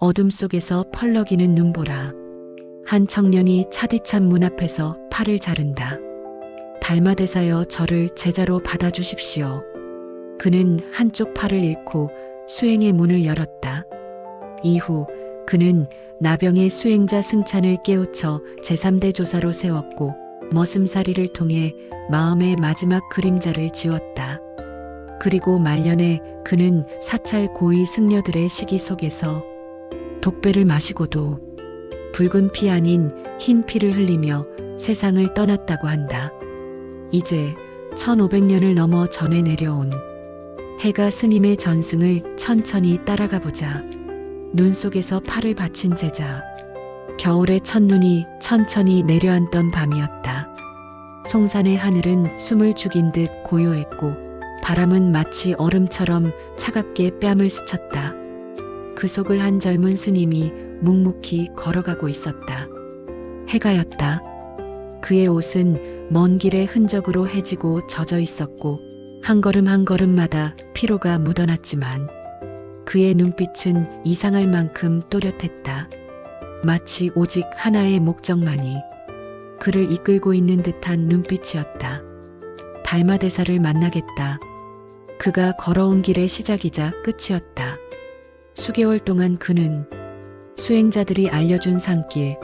어둠 속에서 펄럭이는 눈보라. 한 청년이 차디찬 문 앞에서 팔을 자른다. 달마대사여, 저를 제자로 받아주십시오. 그는 한쪽 팔을 잃고 수행의 문을 열었다. 이후 그는 나병의 수행자 승찬을 깨우쳐 제3대 조사로 세웠고 머슴살이를 통해 마음의 마지막 그림자를 지웠다. 그리고 말년에 그는 사찰 고위 승려들의 시기 속에서 독배를 마시고도 붉은 피 아닌 흰 피를 흘리며 세상을 떠났다고 한다. 이제 1500년을 넘어 전해 내려온 해가 스님의 전승을 천천히 따라가 보자. 눈 속에서 팔을 받친 제자. 겨울의 첫눈이 천천히 내려앉던 밤이었다. 송산의 하늘은 숨을 죽인 듯 고요했고 바람은 마치 얼음처럼 차갑게 뺨을 스쳤다. 그 속을 한 젊은 스님이 묵묵히 걸어가고 있었다. 해가였다. 그의 옷은 먼 길의 흔적으로 해지고 젖어 있었고 한 걸음 한 걸음마다 피로가 묻어났지만 그의 눈빛은 이상할 만큼 또렷했다. 마치 오직 하나의 목적만이 그를 이끌고 있는 듯한 눈빛이었다. 달마대사를 만나겠다. 그가 걸어온 길의 시작이자 끝이었다. 수개월 동안 그는 수행자들이 알려준 산길,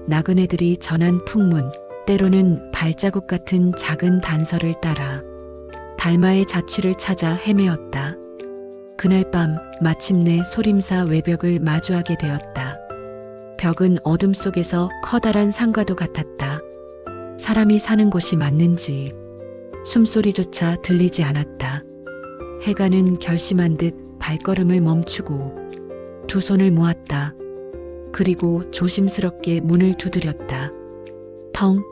나그네들이 전한 풍문, 때로는 발자국 같은 작은 단서를 따라 달마의 자취를 찾아 헤매었다. 그날 밤 마침내 소림사 외벽을 마주하게 되었다. 벽은 어둠 속에서 커다란 상과도 같았다. 사람이 사는 곳이 맞는지 숨소리조차 들리지 않았다. 해가는 결심한 듯 발걸음을 멈추고 두 손을 모았다. 그리고 조심스럽게 문을 두드렸다. 텅!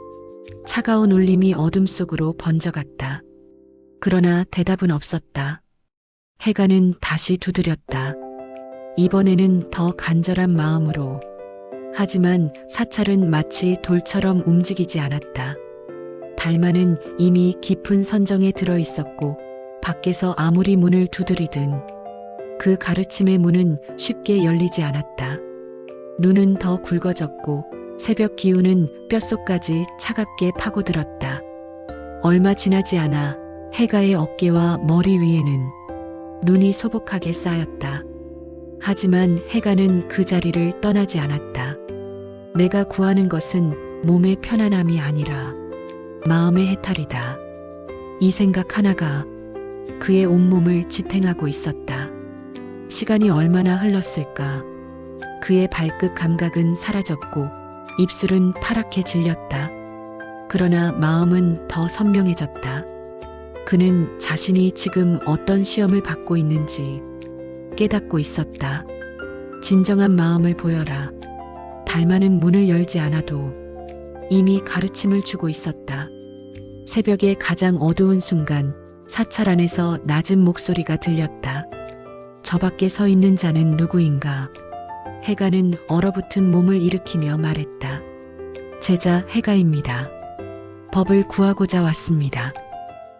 차가운 울림이 어둠 속으로 번져갔다. 그러나 대답은 없었다. 해가는 다시 두드렸다. 이번에는 더 간절한 마음으로. 하지만 사찰은 마치 돌처럼 움직이지 않았다. 달마는 이미 깊은 선정에 들어 있었고 밖에서 아무리 문을 두드리든 그 가르침의 문은 쉽게 열리지 않았다. 눈은 더 굵어졌고 새벽 기운은 뼛속까지 차갑게 파고들었다. 얼마 지나지 않아 해가의 어깨와 머리 위에는 눈이 소복하게 쌓였다. 하지만 해가는 그 자리를 떠나지 않았다. 내가 구하는 것은 몸의 편안함이 아니라 마음의 해탈이다. 이 생각 하나가 그의 온몸을 지탱하고 있었다. 시간이 얼마나 흘렀을까? 그의 발끝 감각은 사라졌고 입술은 파랗게 질렸다. 그러나 마음은 더 선명해졌다. 그는 자신이 지금 어떤 시험을 받고 있는지 깨닫고 있었다. 진정한 마음을 보여라. 달마는 문을 열지 않아도 이미 가르침을 주고 있었다. 새벽의 가장 어두운 순간 사찰 안에서 낮은 목소리가 들렸다. 저 밖에 서 있는 자는 누구인가? 해가는 얼어붙은 몸을 일으키며 말했다. 제자 해가입니다. 법을 구하고자 왔습니다.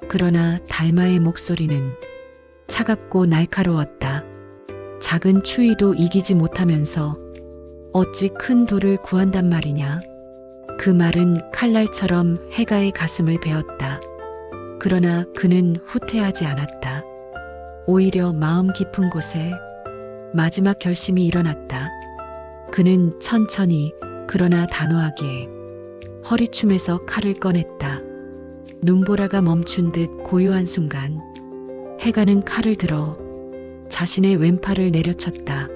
그러나 달마의 목소리는 차갑고 날카로웠다. 작은 추위도 이기지 못하면서 어찌 큰 돌을 구한단 말이냐? 그 말은 칼날처럼 해가의 가슴을 베었다. 그러나 그는 후퇴하지 않았다. 오히려 마음 깊은 곳에 마지막 결심이 일어났다. 그는 천천히 그러나 단호하게 허리춤에서 칼을 꺼냈다. 눈보라가 멈춘 듯 고요한 순간 해가는 칼을 들어 자신의 왼팔을 내려쳤다.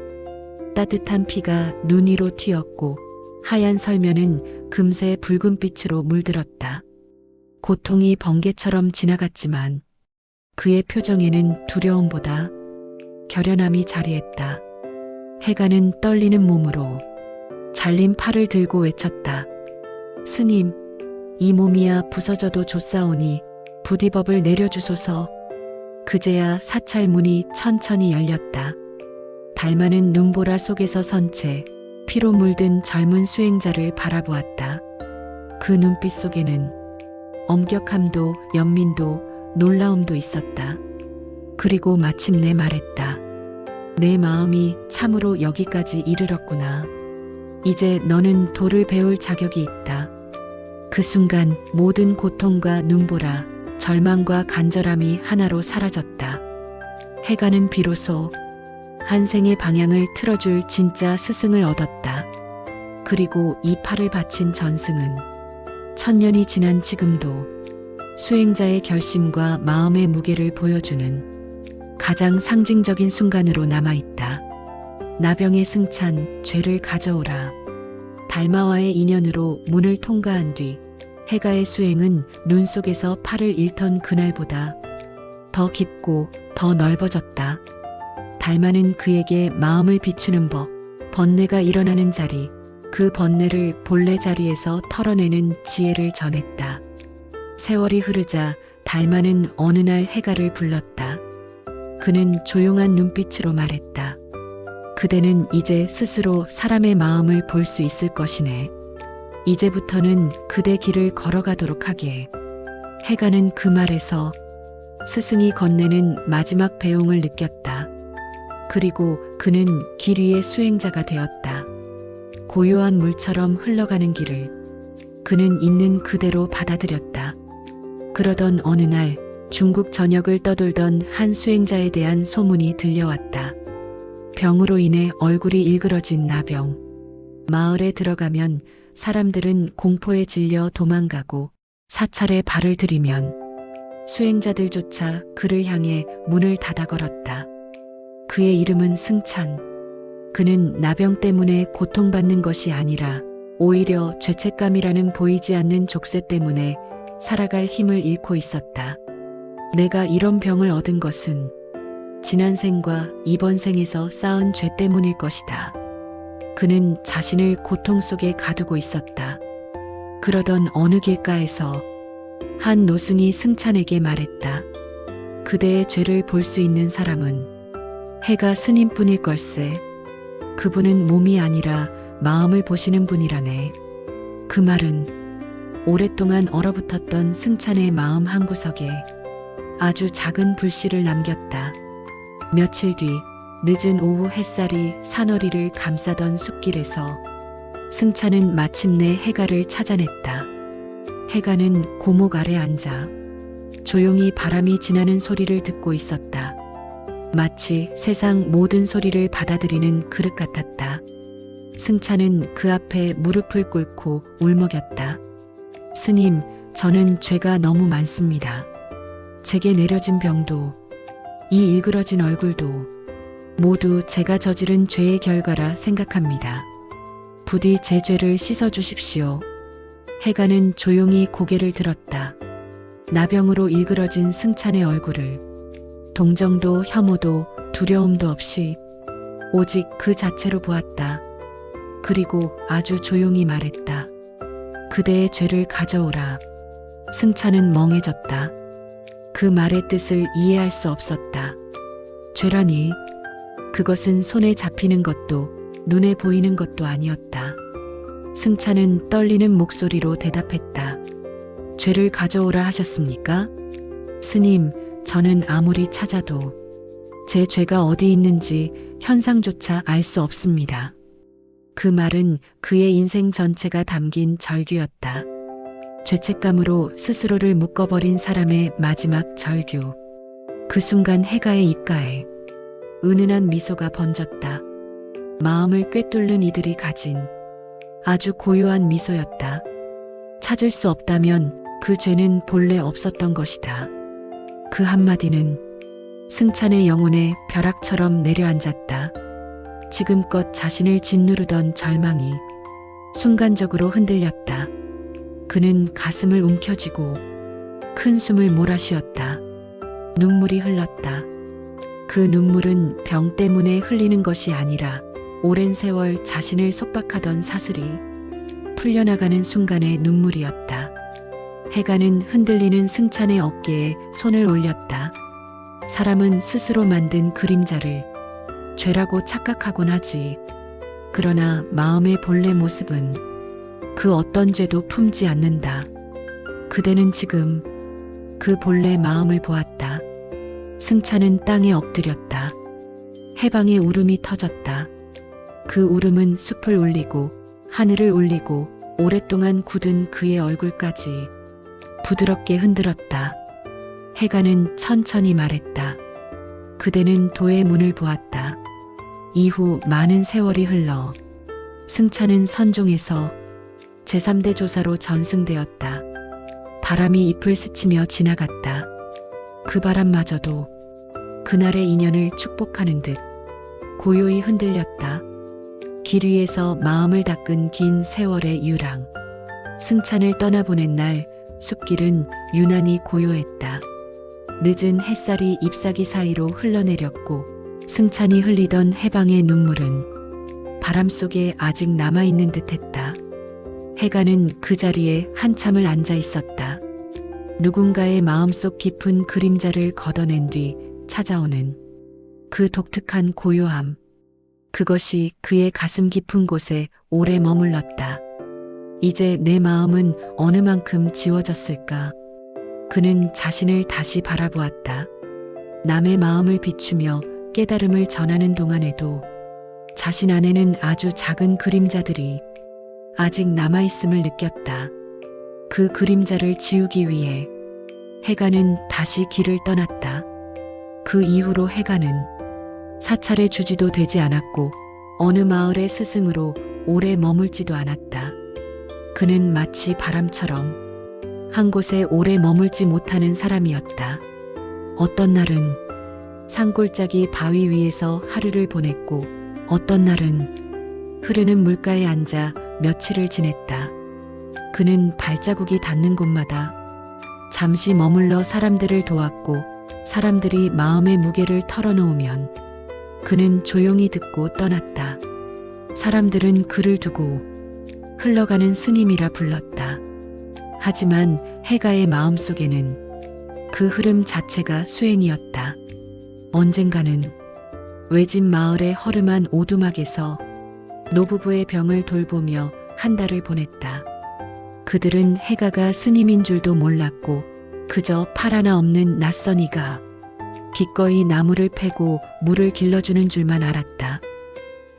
따뜻한 피가 눈 위로 튀었고 하얀 설면은 금세 붉은 빛으로 물들었다. 고통이 번개처럼 지나갔지만 그의 표정에는 두려움보다 결연함이 자리했다. 해가는 떨리는 몸으로 잘린 팔을 들고 외쳤다. 스님, 이 몸이야 부서져도 좋사오니 부디 법을 내려주소서. 그제야 사찰 문이 천천히 열렸다. 달마는 눈보라 속에서 선 채 피로 물든 젊은 수행자를 바라보았다. 그 눈빛 속에는 엄격함도 연민도 놀라움도 있었다. 그리고 마침내 말했다. 내 마음이 참으로 여기까지 이르렀구나. 이제 너는 도를 배울 자격이 있다. 그 순간 모든 고통과 눈보라, 절망과 간절함이 하나로 사라졌다. 해가는 비로소 한 생의 방향을 틀어줄 진짜 스승을 얻었다. 그리고 이 팔을 바친 전승은 천년이 지난 지금도 수행자의 결심과 마음의 무게를 보여주는 가장 상징적인 순간으로 남아있다. 나병의 승찬, 죄를 가져오라. 달마와의 인연으로 문을 통과한 뒤 해가의 수행은 눈 속에서 팔을 잃던 그날보다 더 깊고 더 넓어졌다. 달마는 그에게 마음을 비추는 법, 번뇌가 일어나는 자리, 그 번뇌를 본래 자리에서 털어내는 지혜를 전했다. 세월이 흐르자 달마는 어느 날 해가를 불렀다. 그는 조용한 눈빛으로 말했다. 그대는 이제 스스로 사람의 마음을 볼 수 있을 것이네. 이제부터는 그대 길을 걸어가도록 하게. 해가는 그 말에서 스승이 건네는 마지막 배웅을 느꼈다. 그리고 그는 길 위의 수행자가 되었다. 고요한 물처럼 흘러가는 길을 그는 있는 그대로 받아들였다. 그러던 어느 날 중국 전역을 떠돌던 한 수행자에 대한 소문이 들려왔다. 병으로 인해 얼굴이 일그러진 나병. 마을에 들어가면 사람들은 공포에 질려 도망가고 사찰에 발을 들이면 수행자들조차 그를 향해 문을 닫아 걸었다. 그의 이름은 승찬. 그는 나병 때문에 고통받는 것이 아니라 오히려 죄책감이라는 보이지 않는 족쇄 때문에 살아갈 힘을 잃고 있었다. 내가 이런 병을 얻은 것은 지난 생과 이번 생에서 쌓은 죄 때문일 것이다. 그는 자신을 고통 속에 가두고 있었다. 그러던 어느 길가에서 한 노승이 승찬에게 말했다. 그대의 죄를 볼 수 있는 사람은 해가 스님뿐일 걸세. 그분은 몸이 아니라 마음을 보시는 분이라네. 그 말은 오랫동안 얼어붙었던 승찬의 마음 한구석에 아주 작은 불씨를 남겼다. 며칠 뒤 늦은 오후 햇살이 산허리를 감싸던 숲길에서 승찬은 마침내 해가를 찾아냈다. 해가는 고목 아래 앉아 조용히 바람이 지나는 소리를 듣고 있었다. 마치 세상 모든 소리를 받아들이는 그릇 같았다. 승찬은 그 앞에 무릎을 꿇고 울먹였다. 스님, 저는 죄가 너무 많습니다. 제게 내려진 병도, 이 일그러진 얼굴도 모두 제가 저지른 죄의 결과라 생각합니다. 부디 제 죄를 씻어주십시오. 해가는 조용히 고개를 들었다. 나병으로 일그러진 승찬의 얼굴을 동정도 혐오도 두려움도 없이 오직 그 자체로 보았다. 그리고 아주 조용히 말했다. 그대의 죄를 가져오라. 승찬은 멍해졌다. 그 말의 뜻을 이해할 수 없었다. 죄라니, 그것은 손에 잡히는 것도 눈에 보이는 것도 아니었다. 승찬은 떨리는 목소리로 대답했다. 죄를 가져오라 하셨습니까? 스님, 저는 아무리 찾아도 제 죄가 어디 있는지 현상조차 알 수 없습니다. 그 말은 그의 인생 전체가 담긴 절규였다. 죄책감으로 스스로를 묶어버린 사람의 마지막 절규. 그 순간 해가의 입가에 은은한 미소가 번졌다. 마음을 꿰뚫는 이들이 가진 아주 고요한 미소였다. 찾을 수 없다면 그 죄는 본래 없었던 것이다. 그 한마디는 승찬의 영혼에 벼락처럼 내려앉았다. 지금껏 자신을 짓누르던 절망이 순간적으로 흔들렸다. 그는 가슴을 움켜쥐고 큰 숨을 몰아쉬었다. 눈물이 흘렀다. 그 눈물은 병 때문에 흘리는 것이 아니라 오랜 세월 자신을 속박하던 사슬이 풀려나가는 순간의 눈물이었다. 해가는 흔들리는 승찬의 어깨에 손을 올렸다. 사람은 스스로 만든 그림자를 죄라고 착각하곤 하지. 그러나 마음의 본래 모습은 그 어떤 죄도 품지 않는다. 그대는 지금 그 본래 마음을 보았다. 승찬은 땅에 엎드렸다. 해방의 울음이 터졌다. 그 울음은 숲을 울리고 하늘을 울리고 오랫동안 굳은 그의 얼굴까지 부드럽게 흔들었다. 해가는 천천히 말했다. 그대는 도의 문을 보았다. 이후 많은 세월이 흘러 승찬은 선종에서 제3대 조사로 전승되었다. 바람이 잎을 스치며 지나갔다. 그 바람마저도 그날의 인연을 축복하는 듯 고요히 흔들렸다. 길 위에서 마음을 닦은 긴 세월의 유랑. 승찬을 떠나보낸 날 숲길은 유난히 고요했다. 늦은 햇살이 잎사귀 사이로 흘러내렸고 승찬이 흘리던 해방의 눈물은 바람 속에 아직 남아있는 듯했다. 해가는 그 자리에 한참을 앉아 있었다. 누군가의 마음속 깊은 그림자를 걷어낸 뒤 찾아오는 그 독특한 고요함. 그것이 그의 가슴 깊은 곳에 오래 머물렀다. 이제 내 마음은 어느 만큼 지워졌을까? 그는 자신을 다시 바라보았다. 남의 마음을 비추며 깨달음을 전하는 동안에도 자신 안에는 아주 작은 그림자들이 아직 남아있음을 느꼈다. 그 그림자를 지우기 위해 해가는 다시 길을 떠났다. 그 이후로 해가는 사찰의 주지도 되지 않았고 어느 마을의 스승으로 오래 머물지도 않았다. 그는 마치 바람처럼 한 곳에 오래 머물지 못하는 사람이었다. 어떤 날은 산골짜기 바위 위에서 하루를 보냈고 어떤 날은 흐르는 물가에 앉아 며칠을 지냈다. 그는 발자국이 닿는 곳마다 잠시 머물러 사람들을 도왔고 사람들이 마음의 무게를 털어놓으면 그는 조용히 듣고 떠났다. 사람들은 그를 두고 흘러가는 스님이라 불렀다. 하지만 해가의 마음속에는 그 흐름 자체가 수행이었다. 언젠가는 외진 마을의 허름한 오두막에서 노부부의 병을 돌보며 한 달을 보냈다. 그들은 해가가 스님인 줄도 몰랐고 그저 팔 하나 없는 낯선 이가 기꺼이 나무를 패고 물을 길러주는 줄만 알았다.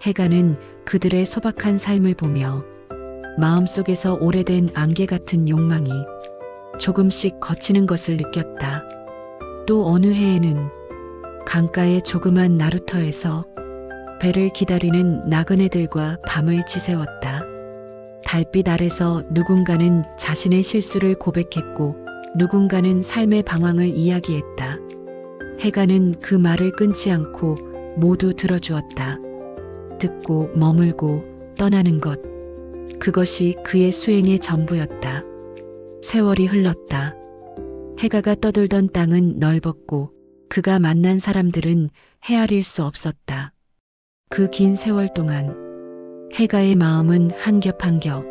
해가는 그들의 소박한 삶을 보며 마음속에서 오래된 안개 같은 욕망이 조금씩 걷히는 것을 느꼈다. 또 어느 해에는 강가의 조그만 나루터에서 배를 기다리는 나그네들과 밤을 지새웠다. 달빛 아래서 누군가는 자신의 실수를 고백했고 누군가는 삶의 방황을 이야기했다. 해가는 그 말을 끊지 않고 모두 들어주었다. 듣고 머물고 떠나는 것. 그것이 그의 수행의 전부였다. 세월이 흘렀다. 해가가 떠돌던 땅은 넓었고 그가 만난 사람들은 헤아릴 수 없었다. 그 긴 세월 동안 해가의 마음은 한 겹 한 겹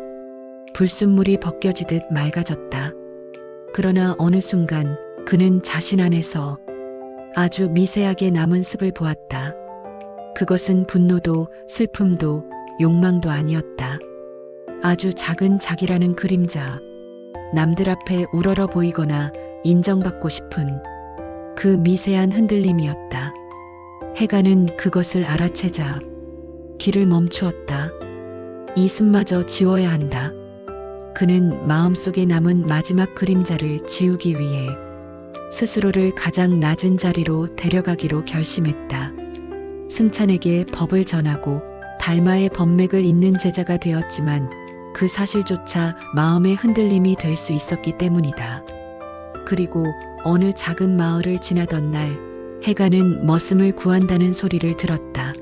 불순물이 벗겨지듯 맑아졌다. 그러나 어느 순간 그는 자신 안에서 아주 미세하게 남은 습을 보았다. 그것은 분노도 슬픔도 욕망도 아니었다. 아주 작은 자기라는 그림자. 남들 앞에 우러러 보이거나 인정받고 싶은 그 미세한 흔들림이었다. 해가는 그것을 알아채자 길을 멈추었다. 이 습마저 지워야 한다. 그는 마음속에 남은 마지막 그림자를 지우기 위해 스스로를 가장 낮은 자리로 데려가기로 결심했다. 승찬에게 법을 전하고 달마의 법맥을 잇는 제자가 되었지만 그 사실조차 마음의 흔들림이 될 수 있었기 때문이다. 그리고 어느 작은 마을을 지나던 날 해가는 머슴을 구한다는 소리를 들었다.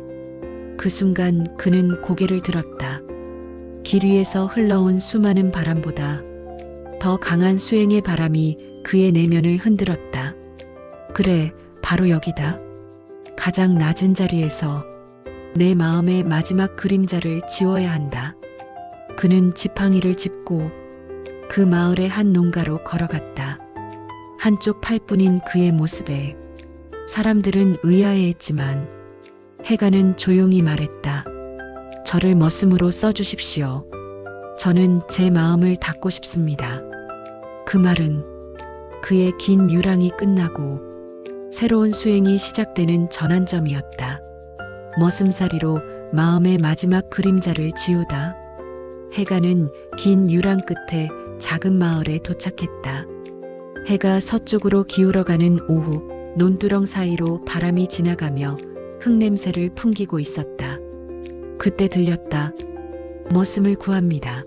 그 순간 그는 고개를 들었다. 길 위에서 흘러온 수많은 바람보다 더 강한 수행의 바람이 그의 내면을 흔들었다. 그래, 바로 여기다. 가장 낮은 자리에서 내 마음의 마지막 그림자를 지워야 한다. 그는 지팡이를 짚고 그 마을의 한 농가로 걸어갔다. 한쪽 팔뿐인 그의 모습에 사람들은 의아해했지만 해가는 조용히 말했다. 저를 머슴으로 써주십시오. 저는 제 마음을 닫고 싶습니다. 그 말은 그의 긴 유랑이 끝나고 새로운 수행이 시작되는 전환점이었다. 머슴살이로 마음의 마지막 그림자를 지우다. 해가는 긴 유랑 끝에 작은 마을에 도착했다. 해가 서쪽으로 기울어가는 오후, 논두렁 사이로 바람이 지나가며 흙냄새를 풍기고 있었다. 그때 들렸다. 머슴을 구합니다.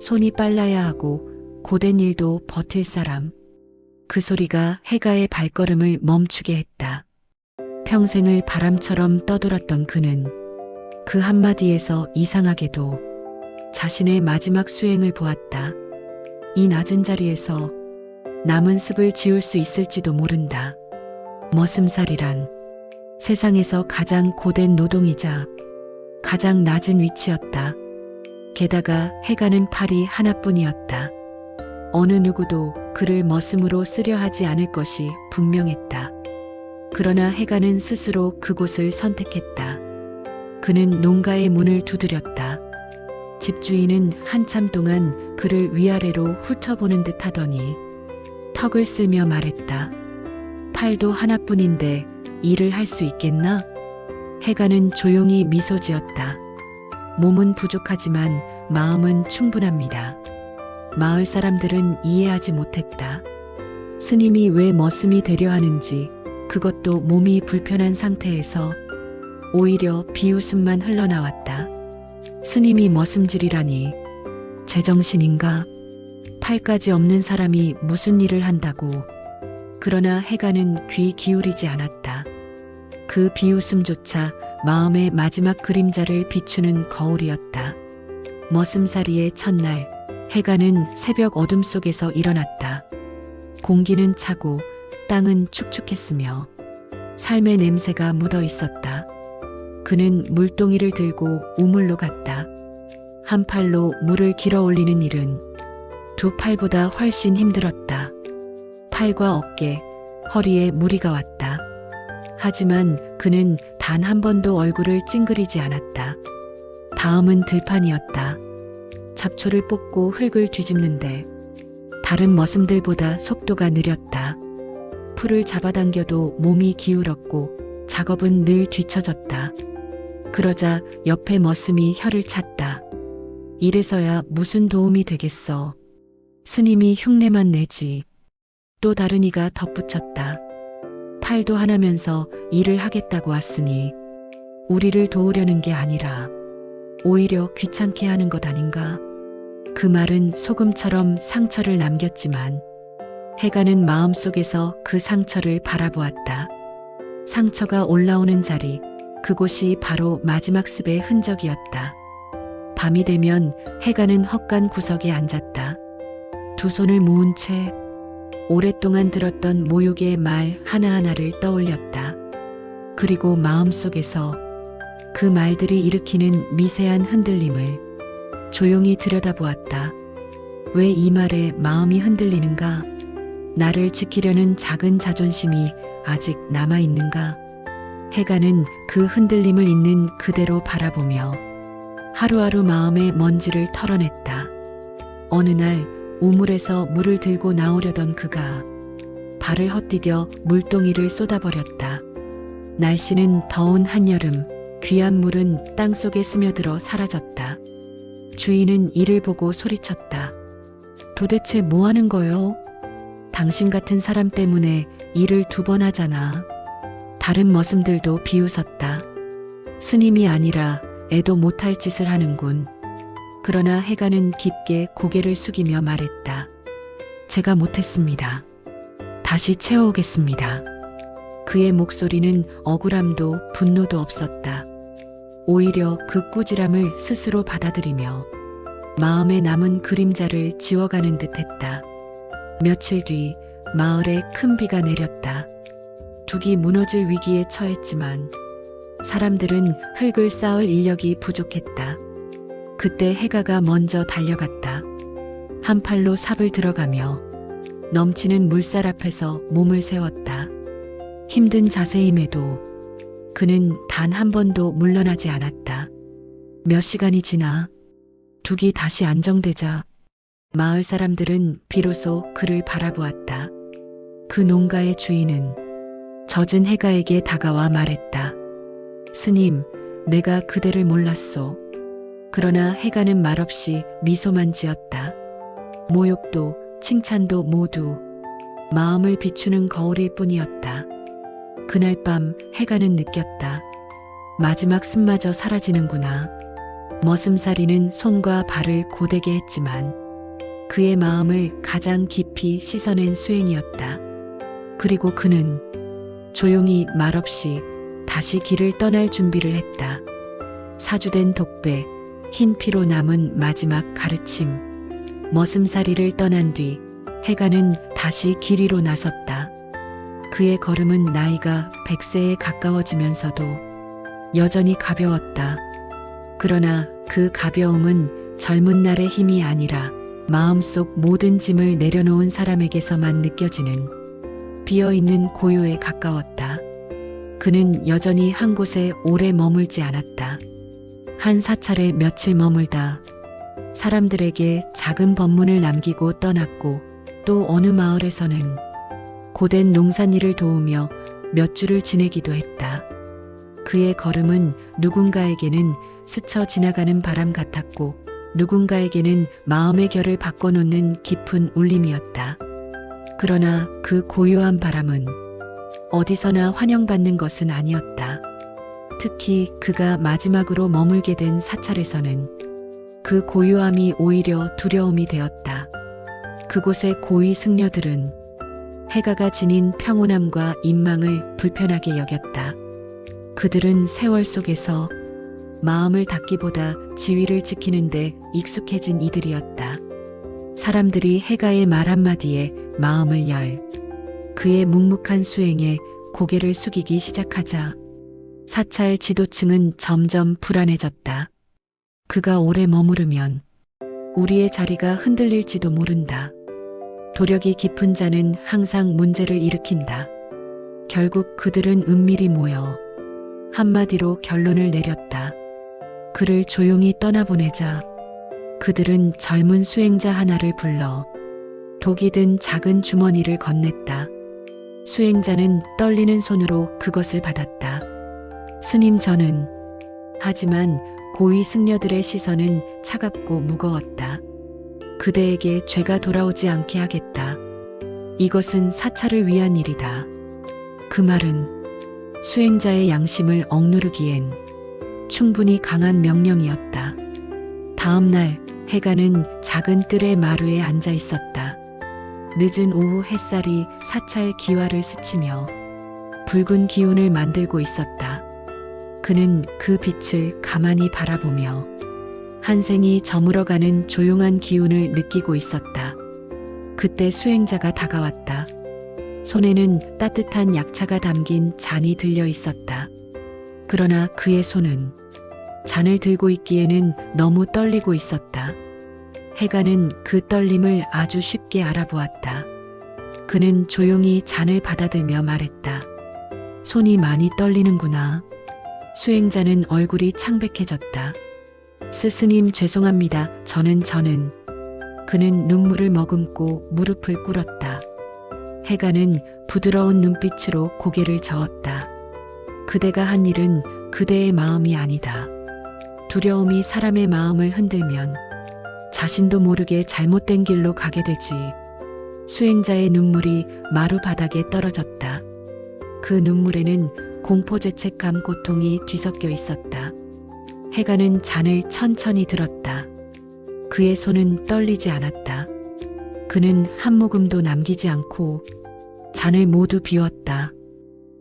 손이 빨라야 하고 고된 일도 버틸 사람. 그 소리가 해가의 발걸음을 멈추게 했다. 평생을 바람처럼 떠돌았던 그는 그 한마디에서 이상하게도 자신의 마지막 수행을 보았다. 이 낮은 자리에서 남은 습을 지울 수 있을지도 모른다. 머슴살이란 세상에서 가장 고된 노동이자 가장 낮은 위치였다. 게다가 해가는 팔이 하나뿐이었다. 어느 누구도 그를 머슴으로 쓰려 하지 않을 것이 분명했다. 그러나 해가는 스스로 그곳을 선택했다. 그는 농가의 문을 두드렸다. 집주인은 한참 동안 그를 위아래로 훑어보는 듯 하더니 턱을 쓸며 말했다. 팔도 하나뿐인데 일을 할 수 있겠나? 해가는 조용히 미소 지었다. 몸은 부족하지만 마음은 충분합니다. 마을 사람들은 이해하지 못했다. 스님이 왜 머슴이 되려 하는지, 그것도 몸이 불편한 상태에서 오히려 비웃음만 흘러나왔다. 스님이 머슴질이라니 제정신인가? 팔까지 없는 사람이 무슨 일을 한다고. 그러나 해가는 귀 기울이지 않았다. 그 비웃음조차 마음의 마지막 그림자를 비추는 거울이었다. 머슴살이의 첫날, 해가는 새벽 어둠 속에서 일어났다. 공기는 차고 땅은 축축했으며 삶의 냄새가 묻어 있었다. 그는 물동이를 들고 우물로 갔다. 한 팔로 물을 길어 올리는 일은 두 팔보다 훨씬 힘들었다. 팔과 어깨, 허리에 무리가 왔다. 하지만 그는 단 한 번도 얼굴을 찡그리지 않았다. 다음은 들판이었다. 잡초를 뽑고 흙을 뒤집는데 다른 머슴들보다 속도가 느렸다. 풀을 잡아당겨도 몸이 기울었고 작업은 늘 뒤처졌다. 그러자 옆에 머슴이 혀를 찼다. 이래서야 무슨 도움이 되겠어. 스님이 흉내만 내지. 또 다른 이가 덧붙였다. 팔도 하나면서 일을 하겠다고 왔으니 우리를 도우려는 게 아니라 오히려 귀찮게 하는 것 아닌가? 그 말은 소금처럼 상처를 남겼지만 해가는 마음속에서 그 상처를 바라보았다. 상처가 올라오는 자리, 그곳이 바로 마지막 습의 흔적이었다. 밤이 되면 해가는 헛간 구석에 앉았다. 두 손을 모은 채 오랫동안 들었던 모욕의 말 하나하나를 떠올렸다. 그리고 마음속에서 그 말들이 일으키는 미세한 흔들림을 조용히 들여다보았다. 왜 이 말에 마음이 흔들리는가? 나를 지키려는 작은 자존심이 아직 남아있는가? 해가는 그 흔들림을 있는 그대로 바라보며 하루하루 마음의 먼지를 털어냈다. 어느 날 우물에서 물을 들고 나오려던 그가 발을 헛디뎌 물동이를 쏟아버렸다. 날씨는 더운 한여름, 귀한 물은 땅속에 스며들어 사라졌다. 주인은 이를 보고 소리쳤다. 도대체 뭐 하는 거요? 당신 같은 사람 때문에 일을 두 번 하잖아. 다른 머슴들도 비웃었다. 스님이 아니라 애도 못할 짓을 하는군. 그러나 해가는 깊게 고개를 숙이며 말했다. 제가 못했습니다. 다시 채워오겠습니다. 그의 목소리는 억울함도 분노도 없었다. 오히려 그 꾸지람을 스스로 받아들이며 마음에 남은 그림자를 지워가는 듯했다. 며칠 뒤 마을에 큰 비가 내렸다. 둑이 무너질 위기에 처했지만 사람들은 흙을 쌓을 인력이 부족했다. 그때 해가가 먼저 달려갔다. 한 팔로 삽을 들어가며 넘치는 물살 앞에서 몸을 세웠다. 힘든 자세임에도 그는 단 한 번도 물러나지 않았다. 몇 시간이 지나 둑이 다시 안정되자 마을 사람들은 비로소 그를 바라보았다. 그 농가의 주인은 젖은 해가에게 다가와 말했다. 스님, 내가 그대를 몰랐소. 그러나 해가는 말없이 미소만 지었다. 모욕도 칭찬도 모두 마음을 비추는 거울일 뿐이었다. 그날 밤 해가는 느꼈다. 마지막 숨마저 사라지는구나. 머슴살이는 손과 발을 고되게 했지만 그의 마음을 가장 깊이 씻어낸 수행이었다. 그리고 그는 조용히 말없이 다시 길을 떠날 준비를 했다. 사주된 독배, 흰 피로 남은 마지막 가르침. 머슴살이를 떠난 뒤 해가는 다시 길 위로 나섰다. 그의 걸음은 나이가 100세에 가까워지면서도 여전히 가벼웠다. 그러나 그 가벼움은 젊은 날의 힘이 아니라 마음속 모든 짐을 내려놓은 사람에게서만 느껴지는 비어있는 고요에 가까웠다. 그는 여전히 한 곳에 오래 머물지 않았다. 한 사찰에 며칠 머물다 사람들에게 작은 법문을 남기고 떠났고 또 어느 마을에서는 고된 농산일을 도우며 몇 주를 지내기도 했다. 그의 걸음은 누군가에게는 스쳐 지나가는 바람 같았고 누군가에게는 마음의 결을 바꿔놓는 깊은 울림이었다. 그러나 그 고요한 바람은 어디서나 환영받는 것은 아니었다. 특히 그가 마지막으로 머물게 된 사찰에서는 그 고요함이 오히려 두려움이 되었다. 그곳의 고위 승려들은 해가가 지닌 평온함과 인망을 불편하게 여겼다. 그들은 세월 속에서 마음을 닫기보다 지위를 지키는데 익숙해진 이들이었다. 사람들이 해가의 말 한마디에 마음을 열 그의 묵묵한 수행에 고개를 숙이기 시작하자 사찰 지도층은 점점 불안해졌다. 그가 오래 머무르면 우리의 자리가 흔들릴지도 모른다. 도력이 깊은 자는 항상 문제를 일으킨다. 결국 그들은 은밀히 모여 한마디로 결론을 내렸다. 그를 조용히 떠나보내자 그들은 젊은 수행자 하나를 불러 독이 든 작은 주머니를 건넸다. 수행자는 떨리는 손으로 그것을 받았다. 스님 저는 하지만 고위 승려들의 시선은 차갑고 무거웠다. 그대에게 죄가 돌아오지 않게 하겠다. 이것은 사찰을 위한 일이다. 그 말은 수행자의 양심을 억누르기엔 충분히 강한 명령이었다. 다음 날 해가는 작은 뜰의 마루에 앉아 있었다. 늦은 오후 햇살이 사찰 기와를 스치며 붉은 기운을 만들고 있었다. 그는 그 빛을 가만히 바라보며 한 생이 저물어가는 조용한 기운을 느끼고 있었다. 그때 수행자가 다가왔다. 손에는 따뜻한 약차가 담긴 잔이 들려 있었다. 그러나 그의 손은 잔을 들고 있기에는 너무 떨리고 있었다. 해가는 그 떨림을 아주 쉽게 알아보았다. 그는 조용히 잔을 받아들며 말했다. 손이 많이 떨리는구나. 수행자는 얼굴이 창백해졌다. 스스님 죄송합니다. 저는 그는 눈물을 머금고 무릎을 꿇었다. 해가는 부드러운 눈빛으로 고개를 저었다. 그대가 한 일은 그대의 마음이 아니다. 두려움이 사람의 마음을 흔들면 자신도 모르게 잘못된 길로 가게 되지. 수행자의 눈물이 마루 바닥에 떨어졌다. 그 눈물에는 공포죄책감 고통이 뒤섞여 있었다. 해가는 잔을 천천히 들었다. 그의 손은 떨리지 않았다. 그는 한 모금도 남기지 않고 잔을 모두 비웠다.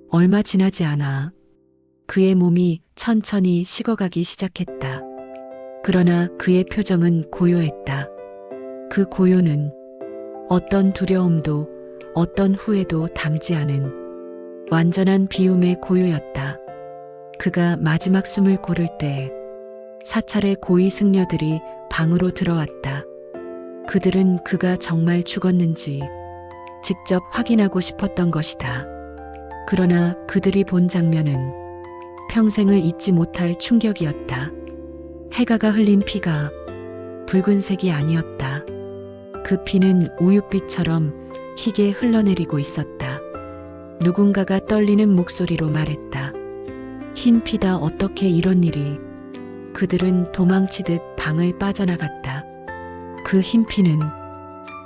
얼마 지나지 않아 그의 몸이 천천히 식어가기 시작했다. 그러나 그의 표정은 고요했다. 그 고요는 어떤 두려움도 어떤 후회도 담지 않은 완전한 비움의 고요였다. 그가 마지막 숨을 고를 때 사찰의 고위 승려들이 방으로 들어왔다. 그들은 그가 정말 죽었는지 직접 확인하고 싶었던 것이다. 그러나 그들이 본 장면은 평생을 잊지 못할 충격이었다. 해가가 흘린 피가 붉은색이 아니었다. 그 피는 우윳빛처럼 희게 흘러내리고 있었다. 누군가가 떨리는 목소리로 말했다. 흰 피다 어떻게 이런 일이. 그들은 도망치듯 방을 빠져나갔다. 그 흰 피는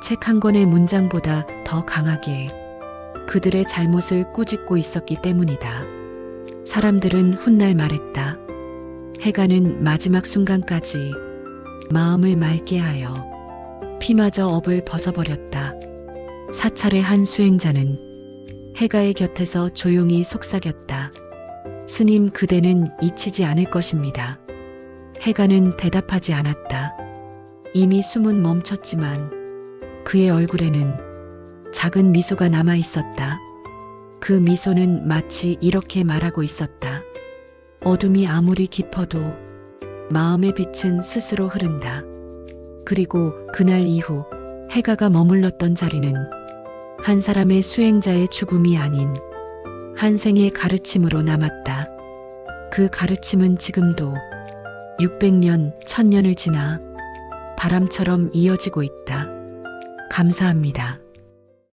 책 한 권의 문장보다 더 강하게 그들의 잘못을 꾸짖고 있었기 때문이다. 사람들은 훗날 말했다. 해가는 마지막 순간까지 마음을 맑게 하여 피마저 업을 벗어버렸다. 사찰의 한 수행자는 해가의 곁에서 조용히 속삭였다. 스님, 그대는 잊히지 않을 것입니다. 해가는 대답하지 않았다. 이미 숨은 멈췄지만 그의 얼굴에는 작은 미소가 남아 있었다. 그 미소는 마치 이렇게 말하고 있었다. 어둠이 아무리 깊어도 마음의 빛은 스스로 흐른다. 그리고 그날 이후 해가가 머물렀던 자리는 한 사람의 수행자의 죽음이 아닌 한 생의 가르침으로 남았다. 그 가르침은 지금도 600년, 1000년을 지나 바람처럼 이어지고 있다. 감사합니다.